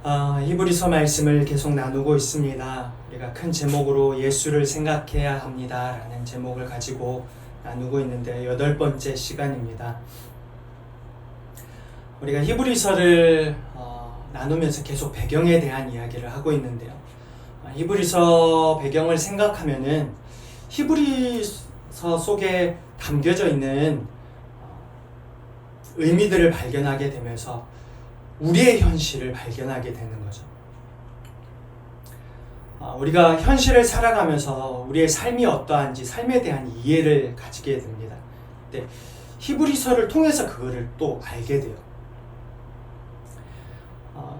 히브리서 말씀을 계속 나누고 있습니다. 우리가 큰 제목으로 예수를 생각해야 합니다 라는 제목을 가지고 나누고 있는데 8번째 시간입니다. 우리가 히브리서를 나누면서 계속 배경에 대한 이야기를 하고 있는데요. 히브리서 배경을 생각하면은 히브리서 속에 담겨져 있는 의미들을 발견하게 되면서 우리의 현실을 발견하게 되는 거죠. 우리가 현실을 살아가면서 우리의 삶이 어떠한지 삶에 대한 이해를 가지게 됩니다. 근데 히브리서를 통해서 그거를 또 알게 돼요.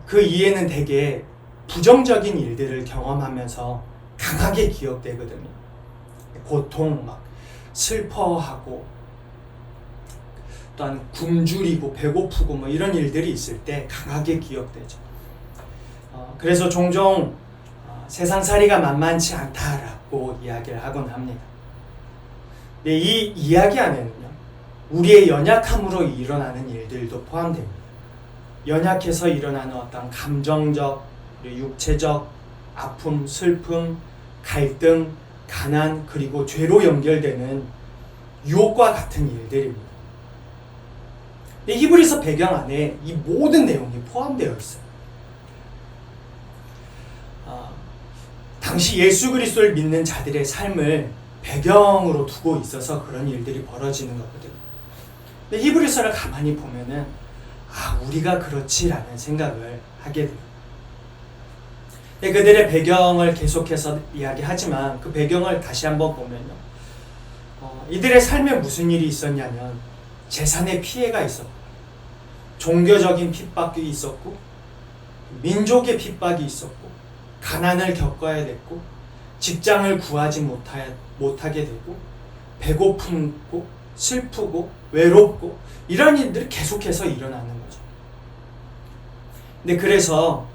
그 이해는 대개 부정적인 일들을 경험하면서 강하게 기억되거든요. 고통, 슬퍼하고 또한 굶주리고 배고프고 이런 일들이 있을 때 강하게 기억되죠. 그래서 종종 세상살이가 만만치 않다라고 이야기를 하곤 합니다. 근데 이 이야기 안에는요, 우리의 연약함으로 일어나는 일들도 포함됩니다. 연약해서 일어나는 어떤 감정적, 육체적 아픔, 슬픔, 갈등, 가난, 그리고 죄로 연결되는 유혹과 같은 일들입니다. 히브리서 배경 안에 이 모든 내용이 포함되어 있어요. 당시 예수 그리스도를 믿는 자들의 삶을 배경으로 두고 있어서 그런 일들이 벌어지는 거거든요. 근데 히브리서를 가만히 보면은 우리가 그렇지라는 생각을 하게 돼요. 그들의 배경을 계속해서 이야기하지만 그 배경을 다시 한번 보면요, 이들의 삶에 무슨 일이 있었냐면 재산의 피해가 있었고, 종교적인 핍박이 있었고, 민족의 핍박이 있었고, 가난을 겪어야 됐고, 직장을 구하지 못하게 되고, 배고프고, 슬프고, 외롭고, 이런 일들이 계속해서 일어나는 거죠. 근데 그래서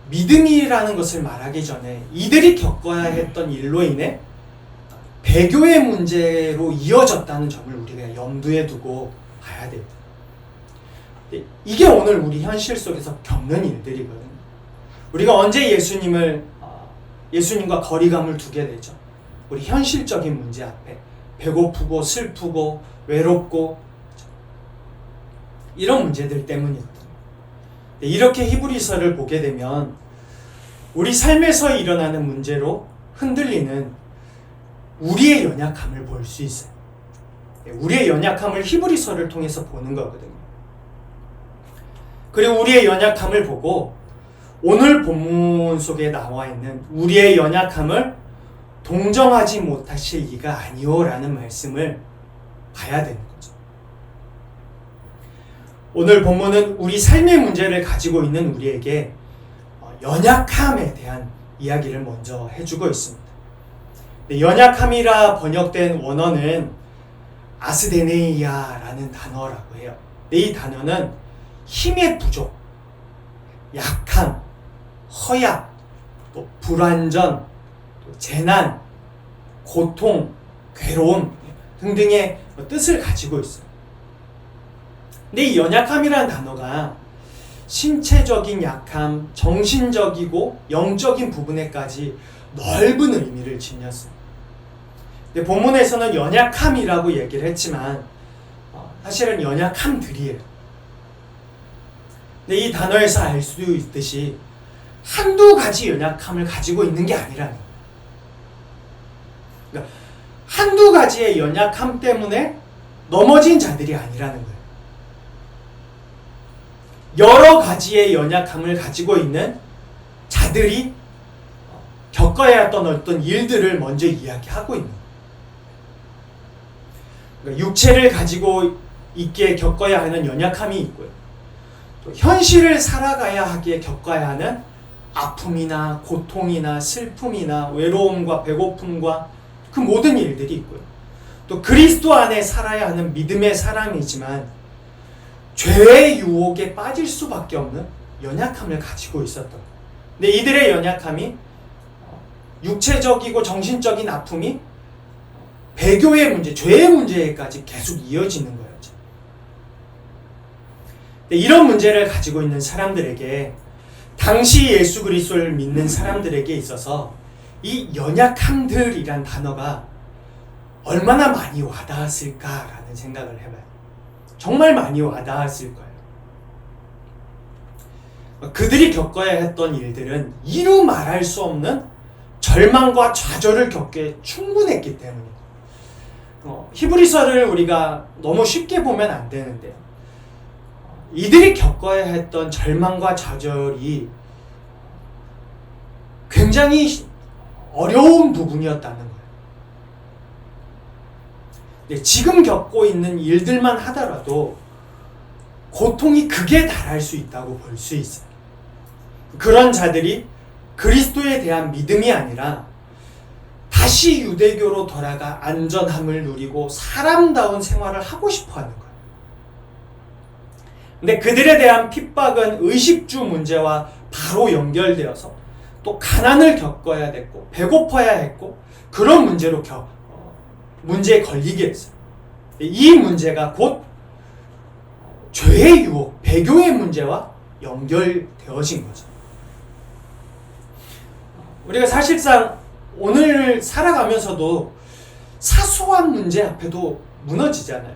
믿음이라는 것을 말하기 전에 이들이 겪어야 했던 일로 인해 배교의 문제로 이어졌다는 점을 우리가 염두에 두고 봐야 됩니다. 이게 오늘 우리 현실 속에서 겪는 일들이거든요. 우리가 언제 예수님과 거리감을 두게 되죠? 우리 현실적인 문제 앞에 배고프고 슬프고 외롭고 이런 문제들 때문이거든요. 이렇게 히브리서를 보게 되면 우리 삶에서 일어나는 문제로 흔들리는 우리의 연약함을 볼 수 있어요. 우리의 연약함을 히브리서를 통해서 보는 거거든요. 그리고 우리의 연약함을 보고 오늘 본문 속에 나와 있는 우리의 연약함을 동정하지 못하실 이가 아니오라는 말씀을 봐야 되는 거죠. 오늘 본문은 우리 삶의 문제를 가지고 있는 우리에게 연약함에 대한 이야기를 먼저 해주고 있습니다. 연약함이라 번역된 원어는 아스데네이아라는 단어라고 해요. 이 단어는 힘의 부족, 약함, 허약, 또 불완전, 또 재난, 고통, 괴로움 등등의 뜻을 가지고 있어요. 근데 이 연약함이라는 단어가 신체적인 약함, 정신적이고 영적인 부분에까지 넓은 의미를 지녔어요. 근데 본문에서는 연약함이라고 얘기를 했지만 사실은 연약함들이에요. 근데 이 단어에서 알 수 있듯이 한두 가지 연약함을 가지고 있는 게 아니라는 거예요. 그러니까 한두 가지의 연약함 때문에 넘어진 자들이 아니라는 거예요. 여러 가지의 연약함을 가지고 있는 자들이 겪어야 했던 어떤 일들을 먼저 이야기하고 있는 거예요. 그러니까 육체를 가지고 있기에 겪어야 하는 연약함이 있고요. 또 현실을 살아가야 하기에 겪어야 하는 아픔이나 고통이나 슬픔이나 외로움과 배고픔과 그 모든 일들이 있고요. 또 그리스도 안에 살아야 하는 믿음의 사람이지만 죄의 유혹에 빠질 수밖에 없는 연약함을 가지고 있었던 거예요. 근데 이들의 연약함이 육체적이고 정신적인 아픔이 배교의 문제, 죄의 문제까지 계속 이어지는 거예요. 이런 문제를 가지고 있는 사람들에게, 당시 예수 그리스도를 믿는 사람들에게 있어서 이 연약함들이란 단어가 얼마나 많이 와닿았을까라는 생각을 해봐요. 정말 많이 와닿았을 거예요. 그들이 겪어야 했던 일들은 이루 말할 수 없는 절망과 좌절을 겪게 충분했기 때문이에요. 히브리서를 우리가 너무 쉽게 보면 안 되는데요. 이들이 겪어야 했던 절망과 좌절이 굉장히 어려운 부분이었다는 거예요. 지금 겪고 있는 일들만 하더라도 고통이 극에 달할 수 있다고 볼 수 있어요. 그런 자들이 그리스도에 대한 믿음이 아니라 다시 유대교로 돌아가 안전함을 누리고 사람다운 생활을 하고 싶어 하는 거예요. 근데 그들에 대한 핍박은 의식주 문제와 바로 연결되어서 또 가난을 겪어야 됐고 배고파야 했고 그런 문제에 걸리게 했어요. 이 문제가 곧 죄의 유혹, 배교의 문제와 연결되어진 거죠. 우리가 사실상 오늘 살아가면서도 사소한 문제 앞에도 무너지잖아요.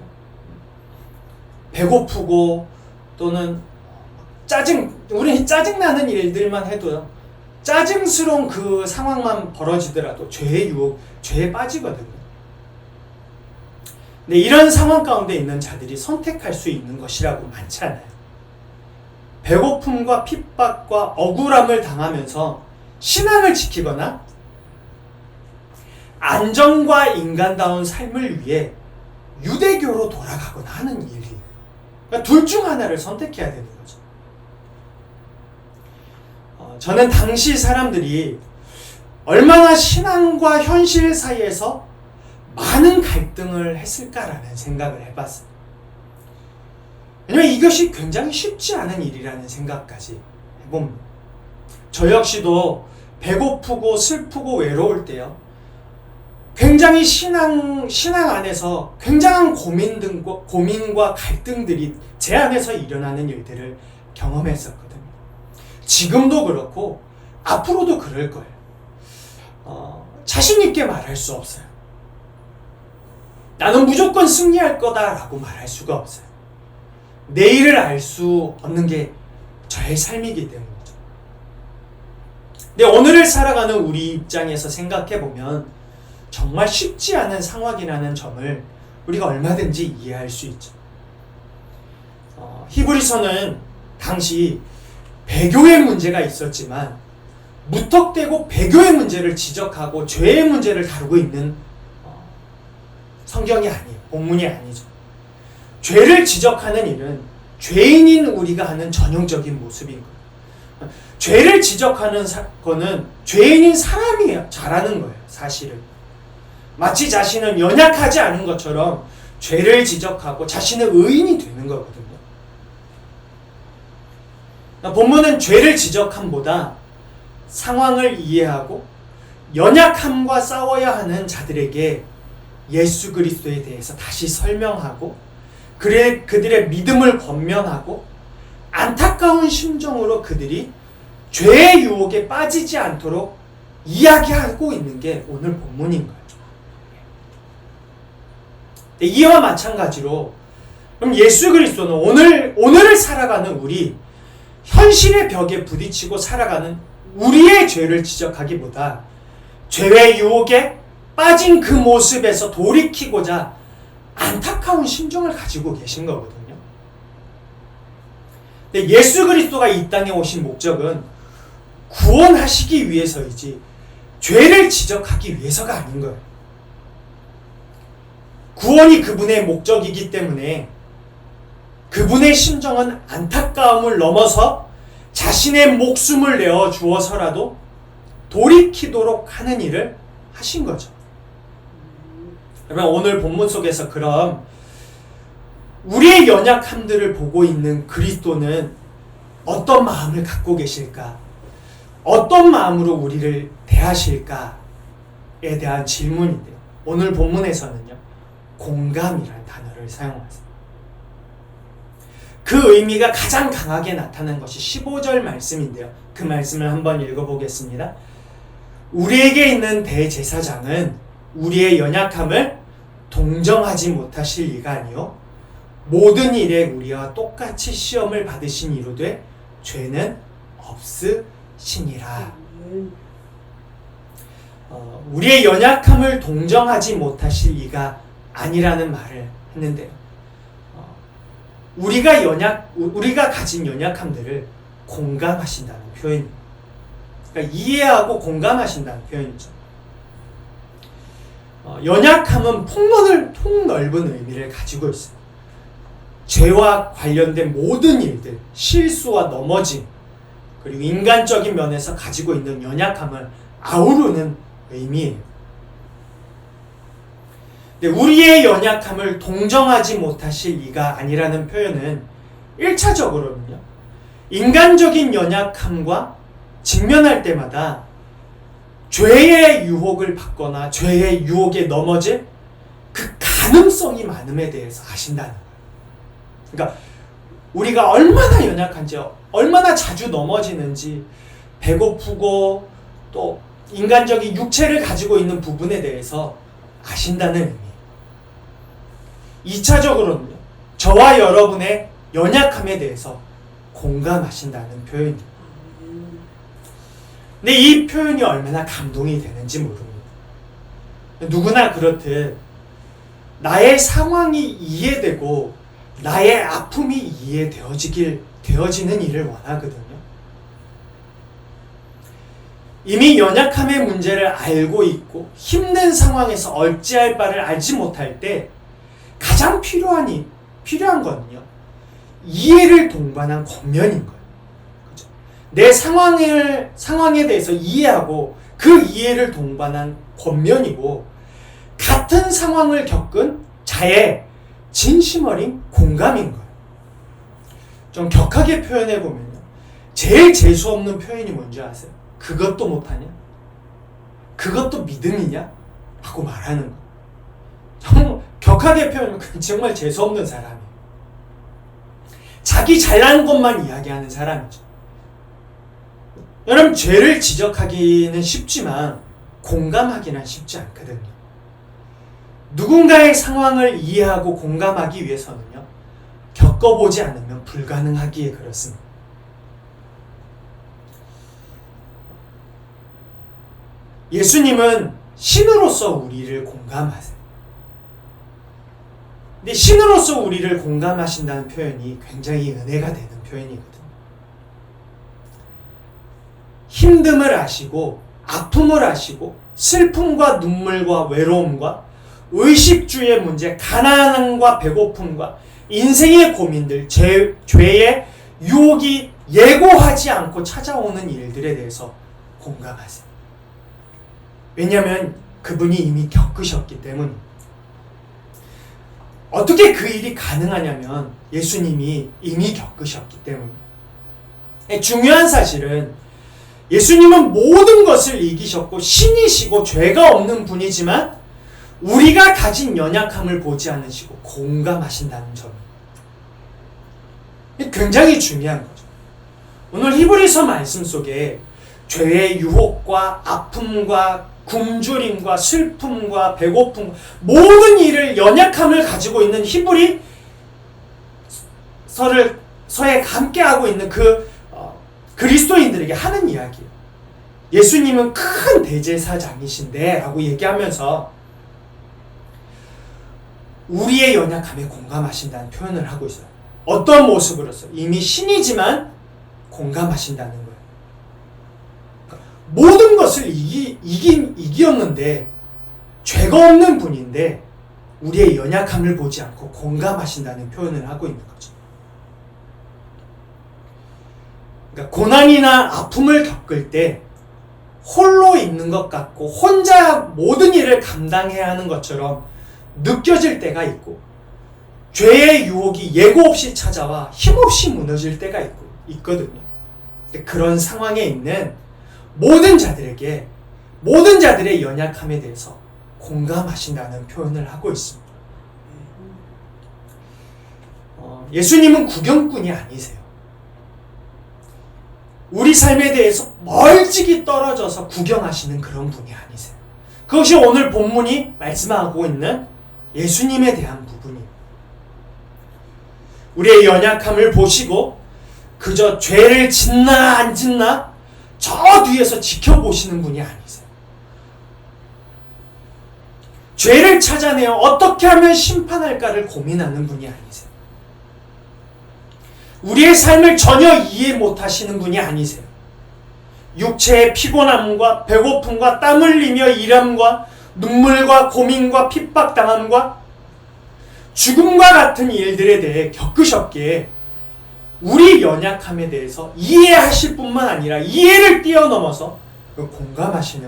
배고프고 또는 우리 짜증나는 일들만 해도요. 짜증스러운 그 상황만 벌어지더라도 죄의 유혹, 죄에 빠지거든요. 근데 이런 상황 가운데 있는 자들이 선택할 수 있는 것이라고 많지 않아요. 배고픔과 핍박과 억울함을 당하면서 신앙을 지키거나 안정과 인간다운 삶을 위해 유대교로 돌아가거나 하는 일이, 그러니까 둘 중 하나를 선택해야 되는 거죠. 저는 당시 사람들이 얼마나 신앙과 현실 사이에서 많은 갈등을 했을까라는 생각을 해봤어요. 왜냐면 이것이 굉장히 쉽지 않은 일이라는 생각까지 해봅니다. 저 역시도 배고프고 슬프고 외로울 때요. 굉장히 신앙 안에서 굉장한 고민과 갈등들이 제 안에서 일어나는 일들을 경험했었거든요. 지금도 그렇고 앞으로도 그럴 거예요. 자신 있게 말할 수 없어요. 나는 무조건 승리할 거다라고 말할 수가 없어요. 내일을 알 수 없는 게 저의 삶이기 때문이죠. 근데 오늘을 살아가는 우리 입장에서 생각해보면 정말 쉽지 않은 상황이라는 점을 우리가 얼마든지 이해할 수 있죠. 히브리서는 당시 배교의 문제가 있었지만 무턱대고 배교의 문제를 지적하고 죄의 문제를 다루고 있는 성경이 아니에요. 본문이 아니죠. 죄를 지적하는 일은 죄인인 우리가 하는 전형적인 모습인 거예요. 죄를 지적하는 거는 죄인인 사람이 잘하는 거예요. 사실은. 마치 자신은 연약하지 않은 것처럼 죄를 지적하고 자신의 의인이 되는 거거든요. 본문은 죄를 지적함보다 상황을 이해하고 연약함과 싸워야 하는 자들에게 예수 그리스도에 대해서 다시 설명하고 그들의 믿음을 권면하고 안타까운 심정으로 그들이 죄의 유혹에 빠지지 않도록 이야기하고 있는 게 오늘 본문인 거예요. 이와 마찬가지로 그럼 예수 그리스도는 오늘을 살아가는 우리 현실의 벽에 부딪히고 살아가는 우리의 죄를 지적하기보다 죄의 유혹에 빠진 그 모습에서 돌이키고자 안타까운 심정을 가지고 계신 거거든요. 근데 예수 그리스도가 이 땅에 오신 목적은 구원하시기 위해서이지 죄를 지적하기 위해서가 아닌 거예요. 구원이 그분의 목적이기 때문에 그분의 심정은 안타까움을 넘어서 자신의 목숨을 내어 주어서라도 돌이키도록 하는 일을 하신 거죠. 그러면 오늘 본문 속에서 그럼 우리의 연약함들을 보고 있는 그리스도는 어떤 마음을 갖고 계실까? 어떤 마음으로 우리를 대하실까에 대한 질문인데요. 오늘 본문에서는요. 공감이라는 단어를 사용하세요. 그 의미가 가장 강하게 나타난 것이 15절 말씀인데요. 그 말씀을 한번 읽어보겠습니다. 우리에게 있는 대제사장은 우리의 연약함을 동정하지 못하실 이가 아니요 모든 일에 우리와 똑같이 시험을 받으신 이로되 죄는 없으시니라. 우리의 연약함을 동정하지 못하실 이가 아니라는 말을 했는데요. 우리가 가진 연약함들을 공감하신다는 표현입니다. 그러니까 이해하고 공감하신다는 표현이죠. 연약함은 폭넓은 의미를 가지고 있어요. 죄와 관련된 모든 일들, 실수와 넘어짐, 그리고 인간적인 면에서 가지고 있는 연약함을 아우르는 의미예요. 근데 우리의 연약함을 동정하지 못하실 이가 아니라는 표현은 1차적으로는요. 인간적인 연약함과 직면할 때마다 죄의 유혹을 받거나 죄의 유혹에 넘어질 그 가능성이 많음에 대해서 아신다는 거예요. 그러니까 우리가 얼마나 연약한지, 얼마나 자주 넘어지는지, 배고프고 또 인간적인 육체를 가지고 있는 부분에 대해서 아신다는 의미. 2차적으로는요. 저와 여러분의 연약함에 대해서 공감하신다는 표현입니다. 근데 이 표현이 얼마나 감동이 되는지 모릅니다. 누구나 그렇듯 나의 상황이 이해되고 나의 아픔이 이해되어지는 일을 원하거든요. 이미 연약함의 문제를 알고 있고 힘든 상황에서 어찌할 바를 알지 못할 때 가장 필요한 거는요. 이해를 동반한 권면인 거예요. 그렇죠? 내 상황에 대해서 이해하고 그 이해를 동반한 권면이고 같은 상황을 겪은 자의 진심 어린 공감인 거예요. 좀 격하게 표현해 보면요. 제일 재수 없는 표현이 뭔지 아세요? 그것도 못하냐? 그것도 믿음이냐? 하고 말하는 거. 격하게 표현하면 정말 재수 없는 사람이에요. 자기 잘난 것만 이야기하는 사람이죠. 여러분, 죄를 지적하기는 쉽지만 공감하기는 쉽지 않거든요. 누군가의 상황을 이해하고 공감하기 위해서는요, 겪어보지 않으면 불가능하기에 그렇습니다. 예수님은 신으로서 우리를 공감하세요. 근데 신으로서 우리를 공감하신다는 표현이 굉장히 은혜가 되는 표현이거든요. 힘듦을 아시고 아픔을 아시고 슬픔과 눈물과 외로움과 의식주의 문제, 가난함과 배고픔과 인생의 고민들, 죄의 유혹이 예고하지 않고 찾아오는 일들에 대해서 공감하세요. 왜냐하면 그분이 이미 겪으셨기 때문입니다. 어떻게 그 일이 가능하냐면 예수님이 이미 겪으셨기 때문입니다. 중요한 사실은 예수님은 모든 것을 이기셨고 신이시고 죄가 없는 분이지만 우리가 가진 연약함을 보지 않으시고 공감하신다는 점이 굉장히 중요한 거죠. 오늘 히브리서 말씀 속에 죄의 유혹과 아픔과 굶주림과 슬픔과 배고픔, 모든 일을 연약함을 가지고 있는 히브리 서에 함께하고 있는 그리스도인들에게 하는 이야기예요. 예수님은 큰 대제사장이신데 라고 얘기하면서 우리의 연약함에 공감하신다는 표현을 하고 있어요. 어떤 모습으로서? 이미 신이지만 공감하신다는 거예요. 모든 것을 이기었는데 죄가 없는 분인데 우리의 연약함을 보지 않고 공감하신다는 표현을 하고 있는 거죠. 그러니까 고난이나 아픔을 겪을 때 홀로 있는 것 같고 혼자 모든 일을 감당해야 하는 것처럼 느껴질 때가 있고 죄의 유혹이 예고 없이 찾아와 힘없이 무너질 때가 있거든요. 근데 그런 상황에 있는 모든 자들에게 모든 자들의 연약함에 대해서 공감하신다는 표현을 하고 있습니다. 예수님은 구경꾼이 아니세요. 우리 삶에 대해서 멀찍이 떨어져서 구경하시는 그런 분이 아니세요. 그것이 오늘 본문이 말씀하고 있는 예수님에 대한 부분이에요. 우리의 연약함을 보시고 그저 죄를 짓나 안 짓나 저 뒤에서 지켜보시는 분이 아니세요. 죄를 찾아내어 어떻게 하면 심판할까를 고민하는 분이 아니세요. 우리의 삶을 전혀 이해 못하시는 분이 아니세요. 육체의 피곤함과 배고픔과 땀 흘리며 일함과 눈물과 고민과 핍박당함과 죽음과 같은 일들에 대해 겪으셨기에 우리 연약함에 대해서 이해하실 뿐만 아니라 이해를 뛰어넘어서 공감하시는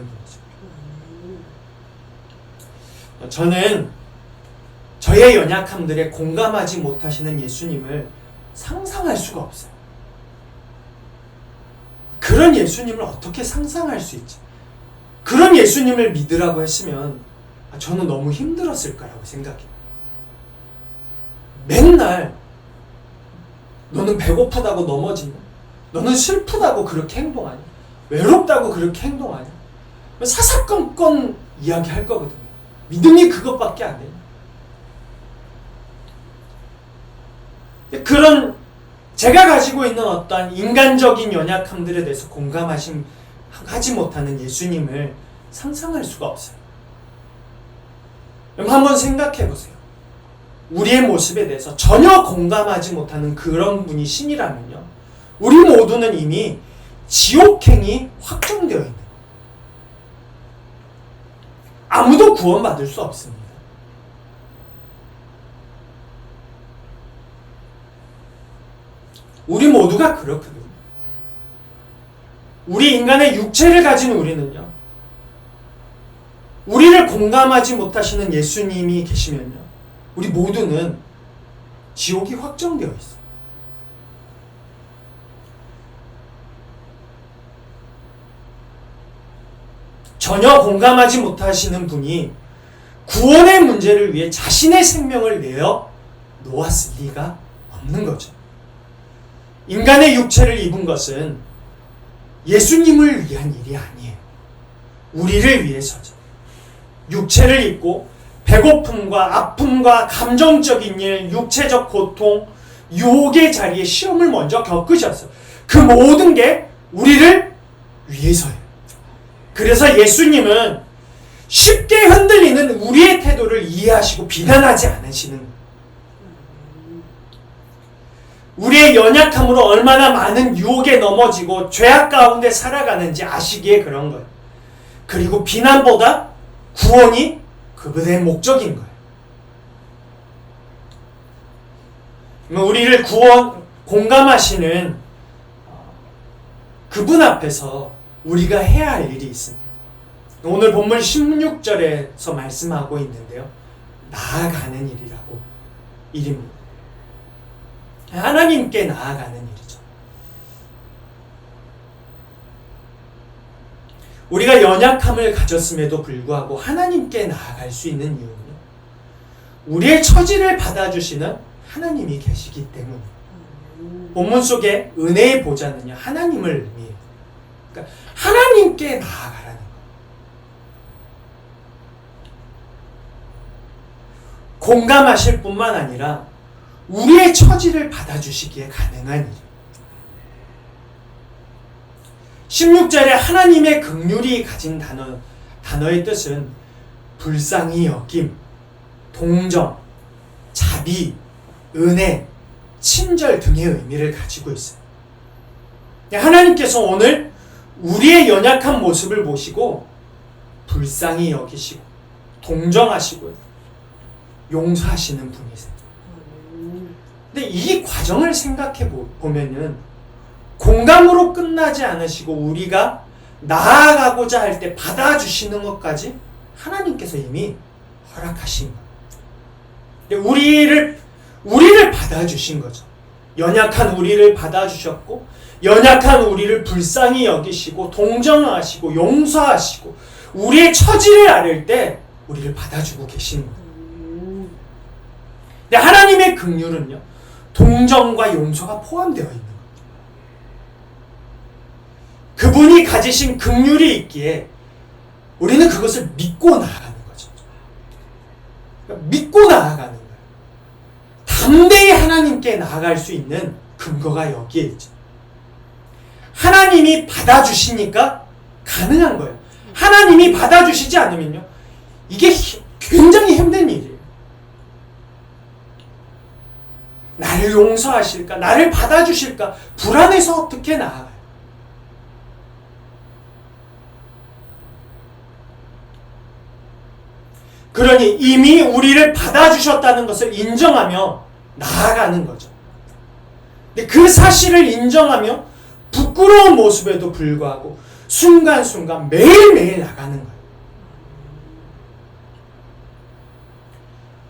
분이죠. 저는 저의 연약함들에 공감하지 못하시는 예수님을 상상할 수가 없어요. 그런 예수님을 어떻게 상상할 수 있지? 그런 예수님을 믿으라고 했으면 저는 너무 힘들었을 거라고 생각해요. 맨날 너는 배고프다고 넘어지냐? 너는 슬프다고 그렇게 행동하냐? 외롭다고 그렇게 행동하냐? 사사건건 이야기할 거거든요. 믿음이 그것밖에 안 돼요. 그런 제가 가지고 있는 어떠한 인간적인 연약함들에 대해서 하지 못하는 예수님을 상상할 수가 없어요. 그럼 한번 생각해 보세요. 우리의 모습에 대해서 전혀 공감하지 못하는 그런 분이 신이라면요. 우리 모두는 이미 지옥행이 확정되어 있는 거예요. 아무도 구원받을 수 없습니다. 우리 모두가 그렇거든요. 우리 인간의 육체를 가진 우리는요. 우리를 공감하지 못하시는 예수님이 계시면요. 우리 모두는 지옥이 확정되어 있어요. 전혀 공감하지 못하시는 분이 구원의 문제를 위해 자신의 생명을 내어 놓았을 리가 없는 거죠. 인간의 육체를 입은 것은 예수님을 위한 일이 아니에요. 우리를 위해서죠. 육체를 입고 배고픔과 아픔과 감정적인 일, 육체적 고통, 유혹의 자리에 시험을 먼저 겪으셨어요. 그 모든 게 우리를 위해서예요. 그래서 예수님은 쉽게 흔들리는 우리의 태도를 이해하시고 비난하지 않으시는 거예요. 우리의 연약함으로 얼마나 많은 유혹에 넘어지고 죄악 가운데 살아가는지 아시기에 그런 거예요. 그리고 비난보다 구원이 그분의 목적인 거예요. 우리를 공감하시는 그분 앞에서 우리가 해야 할 일이 있습니다. 오늘 본문 16절에서 말씀하고 있는데요. 나아가는 일입니다. 하나님께 나아가는 일이죠. 우리가 연약함을 가졌음에도 불구하고 하나님께 나아갈 수 있는 이유는요. 우리의 처지를 받아주시는 하나님이 계시기 때문이에요. 본문 속에 은혜의 보좌는요. 하나님을 의미해요. 그러니까 하나님께 나아가라는 거예요. 공감하실 뿐만 아니라 우리의 처지를 받아주시기에 가능한 일이에요. 16절에 하나님의 긍휼이 가진 단어의 뜻은 불쌍히 여김, 동정, 자비, 은혜, 친절 등의 의미를 가지고 있어요. 하나님께서 오늘 우리의 연약한 모습을 보시고 불쌍히 여기시고 동정하시고 용서하시는 분이세요. 근데 이 과정을 생각해 보면은 공감으로 끝나지 않으시고 우리가 나아가고자 할 때 받아주시는 것까지 하나님께서 이미 허락하신 거예요. 우리를 받아주신 거죠. 연약한 우리를 받아주셨고 연약한 우리를 불쌍히 여기시고 동정하시고 용서하시고 우리의 처지를 앓을 때 우리를 받아주고 계신 거예요. 근데 하나님의 긍휼은요. 동정과 용서가 포함되어 있는 거예요. 그분이 가지신 긍휼이 있기에 우리는 그것을 믿고 나아가는 거죠. 믿고 나아가는 거예요. 담대히 하나님께 나아갈 수 있는 근거가 여기에 있죠. 하나님이 받아주시니까 가능한 거예요. 하나님이 받아주시지 않으면요, 이게 굉장히 힘든 일이에요. 나를 용서하실까? 나를 받아주실까? 불안해서 어떻게 나아가요? 그러니 이미 우리를 받아주셨다는 것을 인정하며 나아가는 거죠. 근데 그 사실을 인정하며 부끄러운 모습에도 불구하고 순간순간 매일매일 나가는 거예요.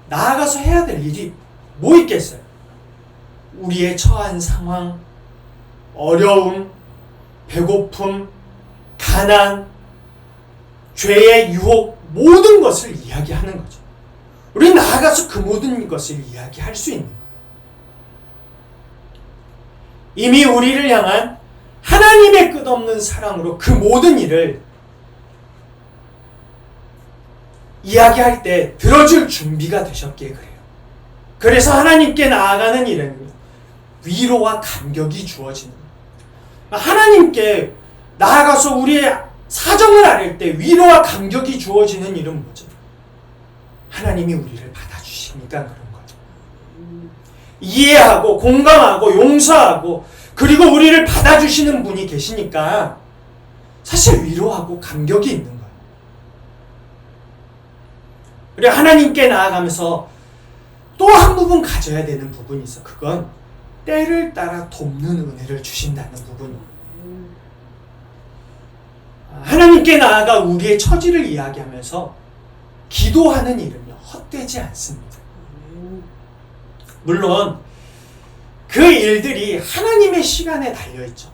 나아가서 해야 될 일이 뭐 있겠어요? 우리의 처한 상황, 어려움, 배고픔, 가난, 죄의 유혹, 모든 것을 이야기하는 거죠. 우리 나아가서 그 모든 것을 이야기할 수 있는 거예요. 이미 우리를 향한 하나님의 끝없는 사랑으로 그 모든 일을 이야기할 때 들어줄 준비가 되셨기에 그래요. 그래서 하나님께 나아가는 일에는요, 위로와 감격이 주어지는 거예요. 하나님께 나아가서 우리의 사정을 아릴 때 위로와 감격이 주어지는 일은 뭐죠? 하나님이 우리를 받아주시니까 그런 거죠. 이해하고 공감하고 용서하고 그리고 우리를 받아주시는 분이 계시니까 사실 위로하고 감격이 있는 거예요. 그리고 하나님께 나아가면서 또 한 부분 가져야 되는 부분이 있어. 그건 때를 따라 돕는 은혜를 주신다는 부분이에요. 하나님께 나아가 우리의 처지를 이야기하면서 기도하는 일은요, 헛되지 않습니다. 물론 그 일들이 하나님의 시간에 달려있죠.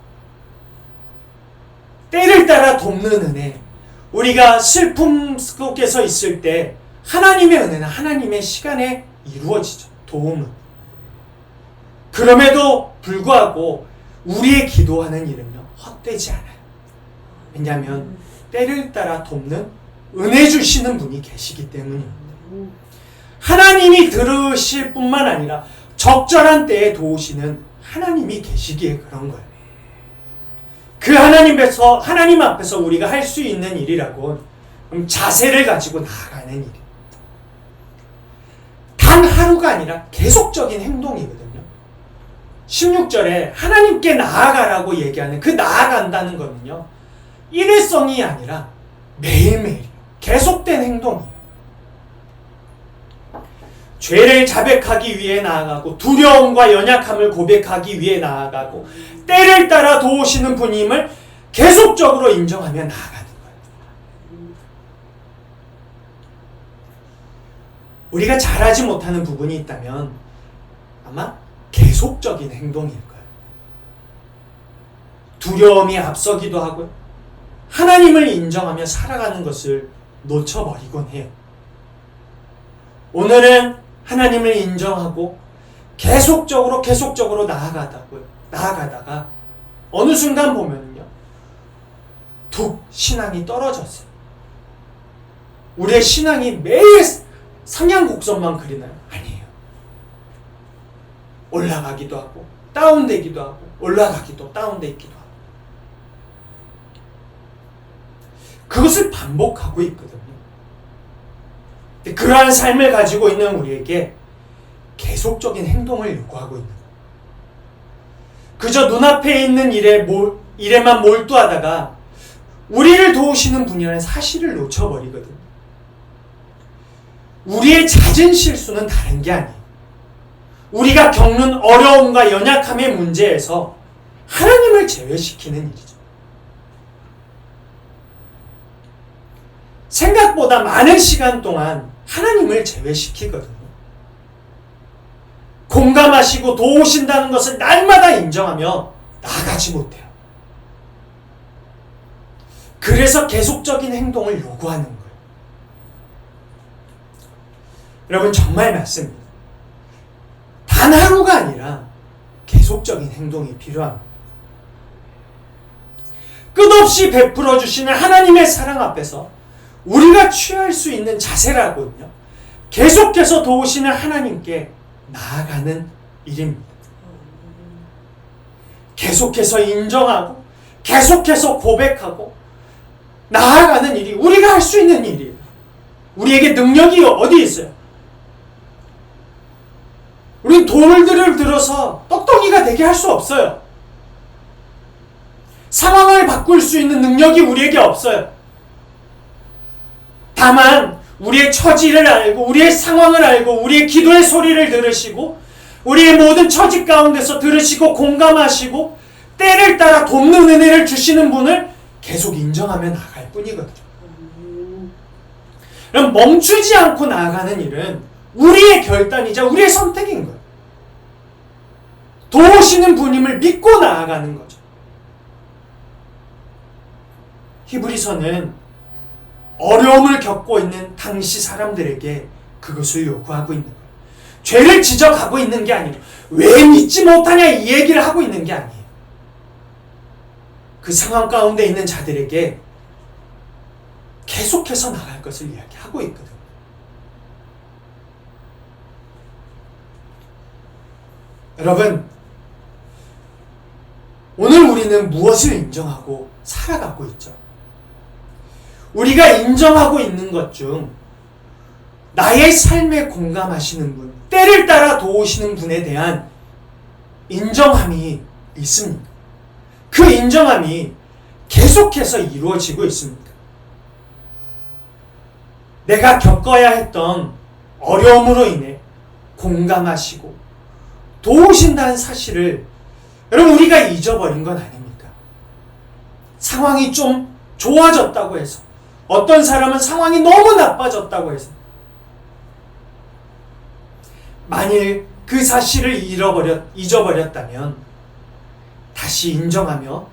때를 따라 돕는 은혜, 우리가 슬픔 속에서 있을 때 하나님의 은혜는 하나님의 시간에 이루어지죠. 도움은. 그럼에도 불구하고 우리의 기도하는 일은요, 헛되지 않아요. 왜냐하면 때를 따라 돕는 은혜 주시는 분이 계시기 때문입니다. 하나님이 들으실 뿐만 아니라 적절한 때에 도우시는 하나님이 계시기에 그런 거예요. 그 하나님 앞에서 우리가 할 수 있는 일이라고 자세를 가지고 나아가는 일입니다. 단 하루가 아니라 계속적인 행동이거든요. 16절에 하나님께 나아가라고 얘기하는 그 나아간다는 거는요, 일회성이 아니라 매일매일 계속된 행동이에요. 죄를 자백하기 위해 나아가고 두려움과 연약함을 고백하기 위해 나아가고 때를 따라 도우시는 분임을 계속적으로 인정하며 나아가는 거예요. 우리가 잘하지 못하는 부분이 있다면 아마 계속적인 행동일 거예요. 두려움이 앞서기도 하고요, 하나님을 인정하며 살아가는 것을 놓쳐버리곤 해요. 오늘은 하나님을 인정하고 계속적으로 나아가다가 어느 순간 보면요, 툭 신앙이 떨어졌어요. 우리의 신앙이 매일 상향곡선만 그리나요? 아니에요. 올라가기도 하고 다운되기도 하고 올라가기도 다운되기도 하고 그것을 반복하고 있거든요. 그러한 삶을 가지고 있는 우리에게 계속적인 행동을 요구하고 있는 거예요. 그저 눈앞에 있는 일에만 몰두하다가 우리를 도우시는 분이라는 사실을 놓쳐버리거든요. 우리의 잦은 실수는 다른 게 아니에요. 우리가 겪는 어려움과 연약함의 문제에서 하나님을 제외시키는 일이죠. 생각보다 많은 시간 동안 하나님을 제외시키거든요. 공감하시고 도우신다는 것을 날마다 인정하며 나아가지 못해요. 그래서 계속적인 행동을 요구하는 거예요. 여러분, 정말 맞습니다. 단 하루가 아니라 계속적인 행동이 필요합니다. 끝없이 베풀어 주시는 하나님의 사랑 앞에서 우리가 취할 수 있는 자세라거든요. 계속해서 도우시는 하나님께 나아가는 일입니다. 계속해서 인정하고 계속해서 고백하고 나아가는 일이 우리가 할 수 있는 일이에요. 우리에게 능력이 어디 있어요? 우린 돌들을 들어서 떡덩이가 되게 할 수 없어요. 상황을 바꿀 수 있는 능력이 우리에게 없어요. 다만 우리의 처지를 알고 우리의 상황을 알고 우리의 기도의 소리를 들으시고 우리의 모든 처지 가운데서 들으시고 공감하시고 때를 따라 돕는 은혜를 주시는 분을 계속 인정하며 나아갈 뿐이거든요. 그럼 멈추지 않고 나아가는 일은 우리의 결단이자 우리의 선택인 거예요. 도우시는 분임을 믿고 나아가는 거죠. 히브리서는 어려움을 겪고 있는 당시 사람들에게 그것을 요구하고 있는 거예요. 죄를 지적하고 있는 게 아니에요. 왜 믿지 못하냐 이 얘기를 하고 있는 게 아니에요. 그 상황 가운데 있는 자들에게 계속해서 나갈 것을 이야기하고 있거든요. 여러분, 오늘 우리는 무엇을 인정하고 살아가고 있죠? 우리가 인정하고 있는 것 중 나의 삶에 공감하시는 분, 때를 따라 도우시는 분에 대한 인정함이 있습니다. 그 인정함이 계속해서 이루어지고 있습니다. 내가 겪어야 했던 어려움으로 인해 공감하시고 도우신다는 사실을 여러분 우리가 잊어버린 건 아닙니까? 상황이 좀 좋아졌다고 해서 어떤 사람은 상황이 너무 나빠졌다고 해서 만일 그 사실을 잊어버렸다면 다시 인정하며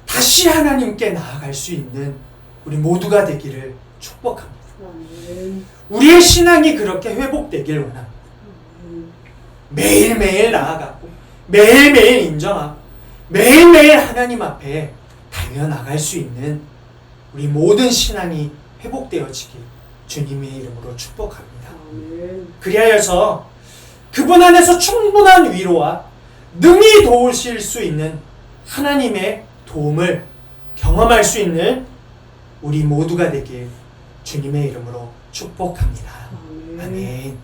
다시 하나님께 나아갈 수 있는 우리 모두가 되기를 축복합니다. 우리의 신앙이 그렇게 회복되길 원합니다. 매일매일 나아가고 매일매일 인정하고 매일매일 하나님 앞에 달려나갈 수 있는 우리 모든 신앙이 회복되어지길 주님의 이름으로 축복합니다. 그리하여서 그분 안에서 충분한 위로와 능히 도우실 수 있는 하나님의 도움을 경험할 수 있는 우리 모두가 되길 주님의 이름으로 축복합니다. 아멘.